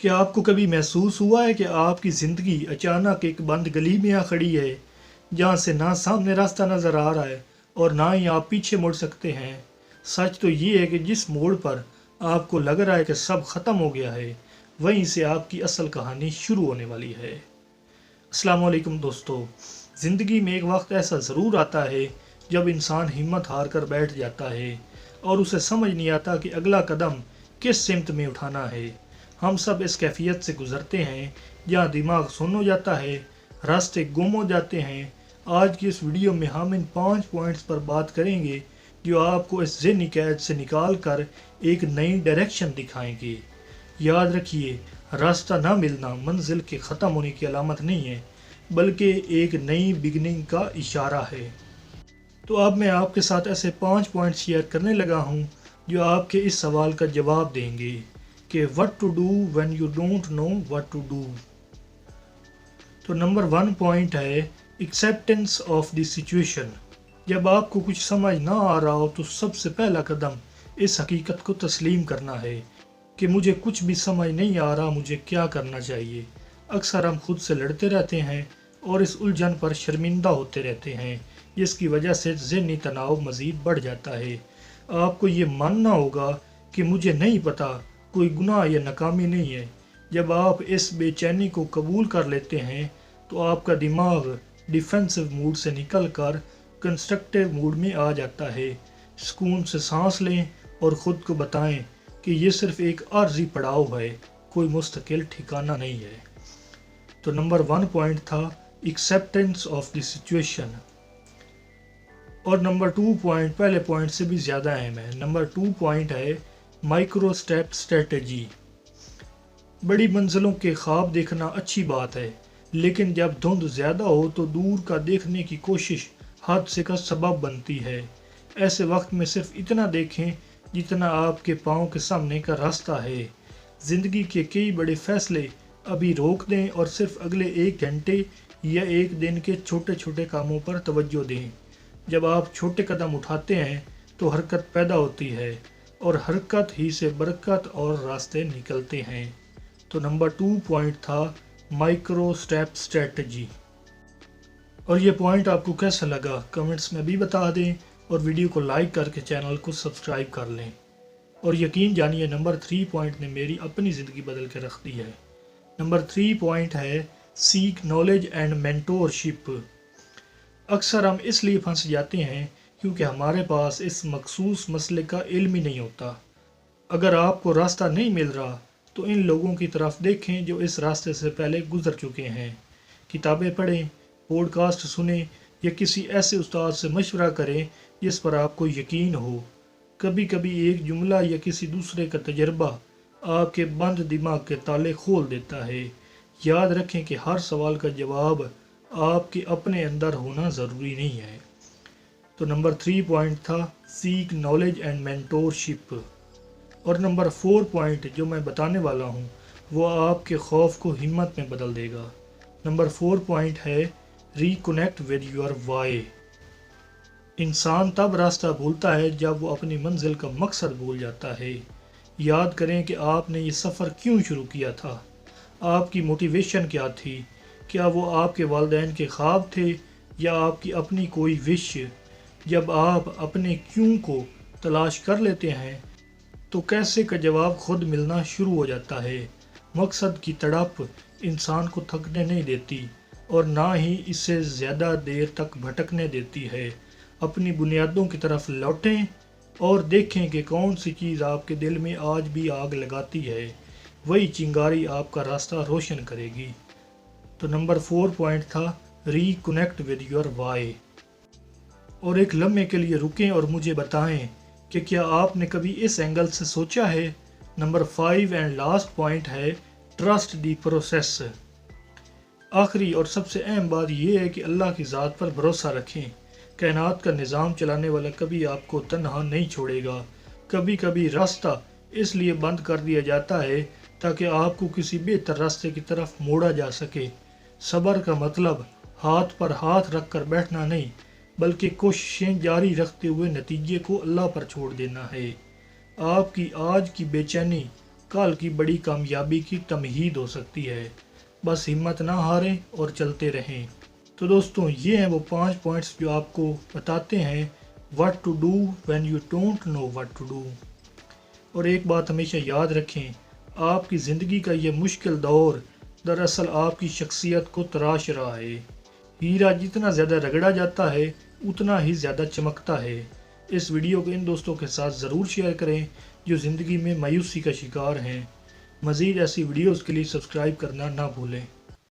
क्या आपको कभी महसूस हुआ है कि आपकी ज़िंदगी अचानक एक बंद गली में आ खड़ी है, जहाँ से ना सामने रास्ता नज़र आ रहा है और ना ही आप पीछे मुड़ सकते हैं? सच तो ये है कि जिस मोड़ पर आपको लग रहा है कि सब ख़त्म हो गया है, वहीं से आपकी असल कहानी शुरू होने वाली है। अस्सलाम वालेकुम दोस्तों, ज़िंदगी में एक वक्त ऐसा ज़रूर आता है जब इंसान हिम्मत हार कर बैठ जाता है और उसे समझ नहीं आता कि अगला कदम किस सिमत में उठाना है। हम सब इस कैफियत से गुज़रते हैं जहाँ दिमाग सुन्न हो जाता है, रास्ते गुम हो जाते हैं। आज की इस वीडियो में हम इन 5 पॉइंट्स पर बात करेंगे जो आपको इस ज़हनी कैद से निकाल कर एक नई डायरेक्शन दिखाएंगे। याद रखिए, रास्ता ना मिलना मंजिल के ख़त्म होने की अलामत नहीं है, बल्कि एक नई बिगनिंग का इशारा है। तो अब मैं आपके साथ ऐसे 5 पॉइंट शेयर करने लगा हूँ जो आपके इस सवाल का जवाब देंगे कि what to do when you don't know what to do. तो नंबर 1 पॉइंट है एक्सेप्टेंस ऑफ द सिचुएशन। जब आपको कुछ समझ ना आ रहा हो तो सबसे पहला कदम इस हकीकत को तस्लीम करना है कि मुझे कुछ भी समझ नहीं आ रहा, मुझे क्या करना चाहिए। अक्सर हम खुद से लड़ते रहते हैं और इस उलझन पर शर्मिंदा होते रहते हैं, जिसकी वजह से ज़हनी तनाव मज़ीद बढ़ जाता है। आपको ये मानना होगा कि मुझे नहीं पता कोई गुनाह या नाकामी नहीं है। जब आप इस बेचैनी को कबूल कर लेते हैं तो आपका दिमाग डिफेंसिव मूड से निकल कर कंस्ट्रक्टिव मूड में आ जाता है। सुकून से सांस लें और ख़ुद को बताएं कि ये सिर्फ एक आर्जी पड़ाव है, कोई मुस्तकिल ठिकाना नहीं है। तो नंबर 1 पॉइंट था एक्सेप्टेंस ऑफ द सिचुएशन। और नंबर 2 पॉइंट पहले पॉइंट से भी ज़्यादा अहम है। नंबर 2 पॉइंट है माइक्रो स्टेप स्ट्रेटजी। बड़ी मंजिलों के ख्वाब देखना अच्छी बात है, लेकिन जब धुंध ज़्यादा हो तो दूर का देखने की कोशिश हादसे का सबब बनती है। ऐसे वक्त में सिर्फ इतना देखें जितना आपके पाँव के सामने का रास्ता है। ज़िंदगी के कई बड़े फैसले अभी रोक दें और सिर्फ अगले 1 घंटे या 1 दिन के छोटे छोटे कामों पर तवज्जो दें। जब आप छोटे कदम उठाते हैं तो हरकत पैदा होती है और हरकत ही से बरकत और रास्ते निकलते हैं। तो नंबर 2 पॉइंट था माइक्रो स्टेप स्ट्रेटजी। और ये पॉइंट आपको कैसा लगा कमेंट्स में भी बता दें और वीडियो को लाइक करके चैनल को सब्सक्राइब कर लें। और यकीन जानिए, नंबर 3 पॉइंट ने मेरी अपनी ज़िंदगी बदल के रख दी है। नंबर 3 पॉइंट है सीक नॉलेज एंड मेंटोरशिप। अक्सर हम इसलिए फंस जाते हैं क्योंकि हमारे पास इस मखसूस मसले का इल्म ही नहीं होता। अगर आपको रास्ता नहीं मिल रहा तो इन लोगों की तरफ देखें जो इस रास्ते से पहले गुजर चुके हैं। किताबें पढ़ें, पॉडकास्ट सुनें या किसी ऐसे उस्ताद से मशवरा करें जिस पर आपको यकीन हो। कभी कभी एक जुमला या किसी दूसरे का तजर्बा आपके बंद दिमाग के ताले खोल देता है। याद रखें कि हर सवाल का जवाब आपके अपने अंदर होना ज़रूरी नहीं है। तो नंबर 3 पॉइंट था सीक नॉलेज एंड मेंटोरशिप। और नंबर 4 पॉइंट जो मैं बताने वाला हूँ वो आपके खौफ को हिम्मत में बदल देगा। नंबर 4 पॉइंट है रिकनेक्ट विद योर वाई। इंसान तब रास्ता भूलता है जब वो अपनी मंजिल का मकसद भूल जाता है। याद करें कि आपने ये सफ़र क्यों शुरू किया था, आपकी मोटिवेशन क्या थी। क्या वो आपके वालिदैन के ख्वाब थे या आपकी अपनी कोई विश। जब आप अपने क्यों को तलाश कर लेते हैं तो कैसे का जवाब खुद मिलना शुरू हो जाता है। मकसद की तड़प इंसान को थकने नहीं देती और ना ही इससे ज़्यादा देर तक भटकने देती है। अपनी बुनियादों की तरफ लौटें और देखें कि कौन सी चीज़ आपके दिल में आज भी आग लगाती है। वही चिंगारी आपका रास्ता रोशन करेगी। तो नंबर 4 पॉइंट था रिकनेक्ट विद योर वाई। और एक लम्हे के लिए रुकें और मुझे बताएं कि क्या आपने कभी इस एंगल से सोचा है। नंबर 5 एंड लास्ट पॉइंट है ट्रस्ट द प्रोसेस। आखिरी और सबसे अहम बात यह है कि अल्लाह की ज़ात पर भरोसा रखें। कायनात का निज़ाम चलाने वाला कभी आपको तन्हा नहीं छोड़ेगा। कभी कभी रास्ता इसलिए बंद कर दिया जाता है ताकि आपको किसी बेहतर रास्ते की तरफ मोड़ा जा सके। सब्र का मतलब हाथ पर हाथ रख कर बैठना नहीं, बल्कि कोशिशें जारी रखते हुए नतीजे को अल्लाह पर छोड़ देना है। आपकी आज की बेचैनी कल की बड़ी कामयाबी की तमहीद हो सकती है। बस हिम्मत ना हारें और चलते रहें। तो दोस्तों, ये हैं वो 5 पॉइंट्स जो आपको बताते हैं what to do when you don't know what to do. और एक बात हमेशा याद रखें, आपकी ज़िंदगी का ये मुश्किल दौर दरअसल आपकी शख्सियत को तराश रहा है। हीरा जितना ज़्यादा रगड़ा जाता है उतना ही ज़्यादा चमकता है। इस वीडियो को इन दोस्तों के साथ ज़रूर शेयर करें जो ज़िंदगी में मायूसी का शिकार हैं। मज़ीद ऐसी वीडियोज़ के लिए सब्सक्राइब करना ना भूलें।